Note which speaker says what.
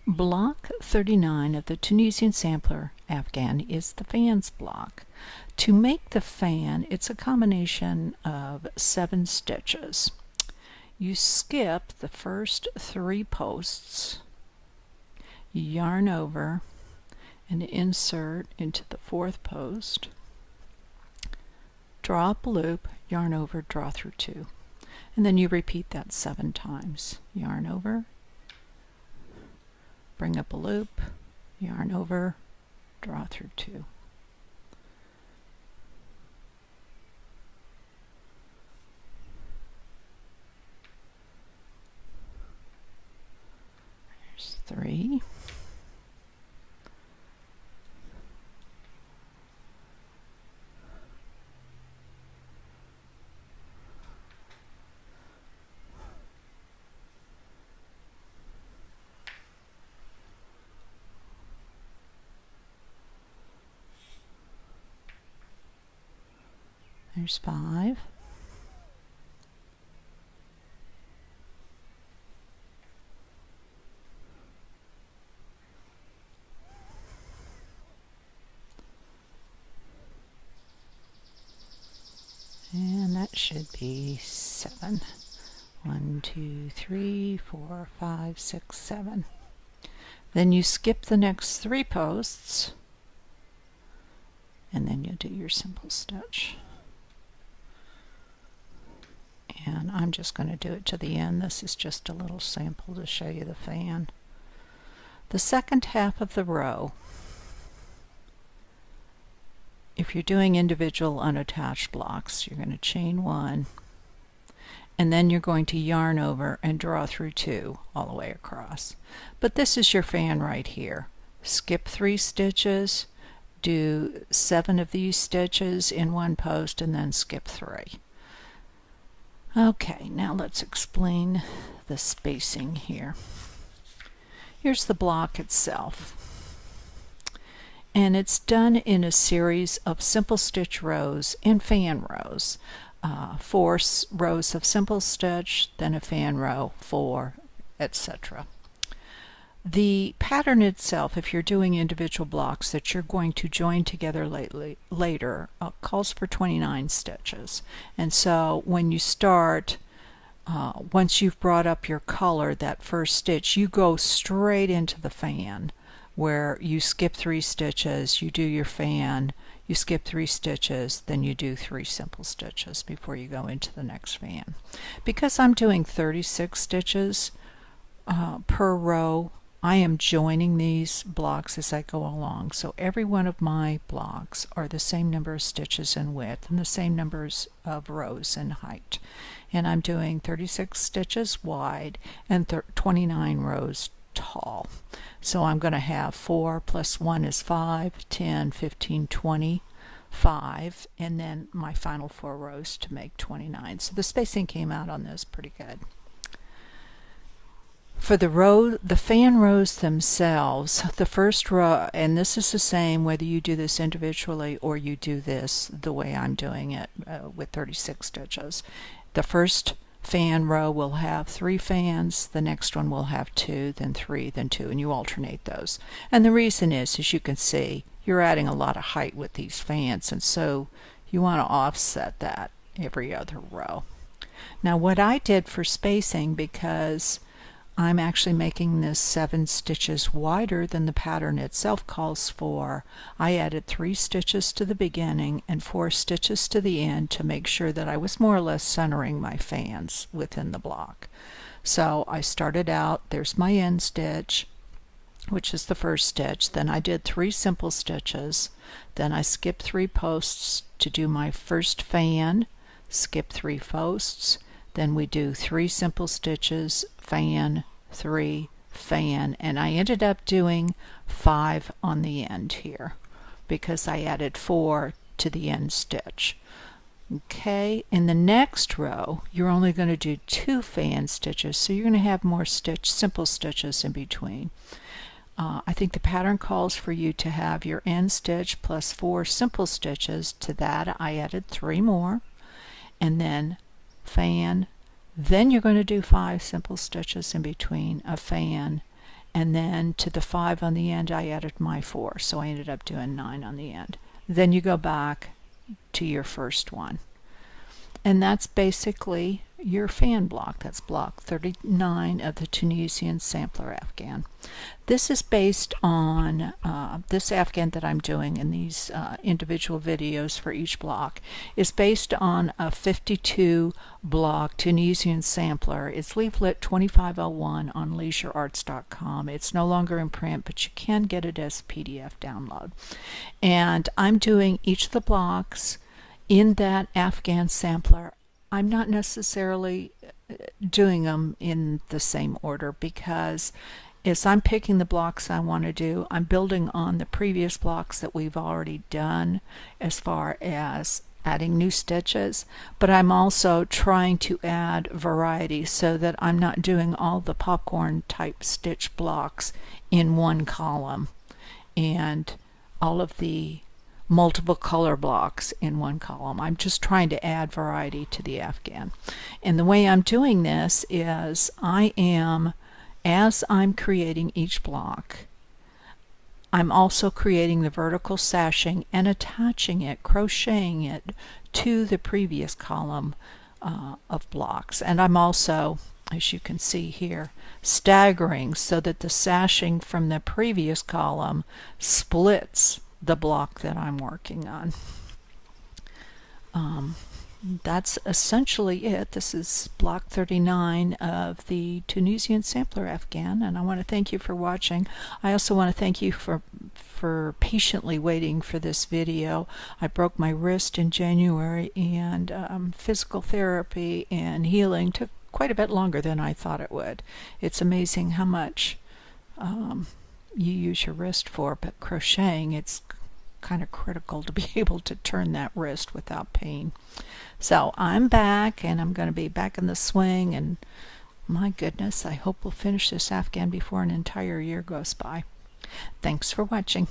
Speaker 1: Block 39 of the Tunisian sampler Afghan is the fans block. To make the fan, it's a combination of 7 stitches. You skip the first 3 posts, you yarn over and insert into the 4th post, draw up a loop, yarn over, draw through 2, and then you repeat that 7 times. Yarn over, bring up a loop, yarn over, draw through 2. There's 3. There's 5. And that should be 7. 1, 2, 3, 4, 5, 6, 7. Then you skip the next 3 posts, and then you'll do your simple stitch. And I'm just going to do it to the end. This is just a little sample to show you the fan. The second half of the row, if you're doing individual unattached blocks, you're going to chain 1, and then you're going to yarn over and draw through 2 all the way across. But this is your fan right here. Skip 3 stitches, do 7 of these stitches in 1 post, and then skip 3. Okay, now let's explain the spacing here. Here's the block itself. And it's done in a series of simple stitch rows and fan rows. 4 rows of simple stitch, then a fan row, 4, etc. The pattern itself, if you're doing individual blocks that you're going to join together later, calls for 29 stitches. And so when you start, once you've brought up your color, that first stitch, you go straight into the fan, where you skip 3 stitches, you do your fan, you skip 3 stitches, then you do 3 simple stitches before you go into the next fan. Because I'm doing 36 stitches per row, I am joining these blocks as I go along. So every one of my blocks are the same number of stitches in width and the same numbers of rows in height. And I'm doing 36 stitches wide and 29 rows tall. So I'm going to have 4 plus 1 is 5, 10, 15, 20, 5, and then my final 4 rows to make 29. So the spacing came out on this pretty good. For the fan rows themselves, the first row, and this is the same whether you do this individually or you do this the way I'm doing it with 36 stitches. The first fan row will have 3 fans, the next one will have 2, then 3, then 2, and you alternate those. And the reason is, as you can see, you're adding a lot of height with these fans, and so you want to offset that every other row. Now what I did for spacing, because I'm actually making this 7 stitches wider than the pattern itself calls for, I added 3 stitches to the beginning and 4 stitches to the end to make sure that I was more or less centering my fans within the block. So I started out, there's my end stitch, which is the first stitch, then I did 3 simple stitches, then I skipped 3 posts to do my first fan, skip 3 posts, then we do 3 simple stitches, fan, 3, fan, and I ended up doing 5 on the end here because I added 4 to the end stitch. Okay, in the next row you're only going to do 2 fan stitches, so you're going to have more simple stitches in between. I think the pattern calls for you to have your end stitch plus 4 simple stitches. To that I added 3 more, and then fan, then you're going to do 5 simple stitches in between, a fan, and then to the 5 on the end I added my 4, so I ended up doing 9 on the end. Then you go back to your first one, and that's basically your fan block. That's block 39 of the Tunisian sampler Afghan. This is based on this Afghan that I'm doing in these individual videos for each block is based on a 52 block Tunisian sampler. It's leaflet 2501 on leisurearts.com. It's no longer in print, but you can get it as PDF download. And I'm doing each of the blocks in that Afghan sampler. I'm not necessarily doing them in the same order, because as I'm picking the blocks I want to do, I'm building on the previous blocks that we've already done as far as adding new stitches, but I'm also trying to add variety so that I'm not doing all the popcorn type stitch blocks in one column and all of the multiple color blocks in one column. I'm just trying to add variety to the Afghan. And the way I'm doing this is as I'm creating each block, I'm also creating the vertical sashing and attaching it, crocheting it to the previous column of blocks. And I'm also, as you can see here, staggering so that the sashing from the previous column splits the block that I'm working on. That's essentially it. This is block 39 of the Tunisian sampler Afghan, and I want to thank you for watching. I also want to thank you for patiently waiting for this video. I broke my wrist in January, and physical therapy and healing took quite a bit longer than I thought it would. It's amazing how much you use your wrist for, but crocheting, it's kind of critical to be able to turn that wrist without pain. So I'm back, and I'm going to be back in the swing, and my goodness, I hope we'll finish this Afghan before an entire year goes by. Thanks for watching.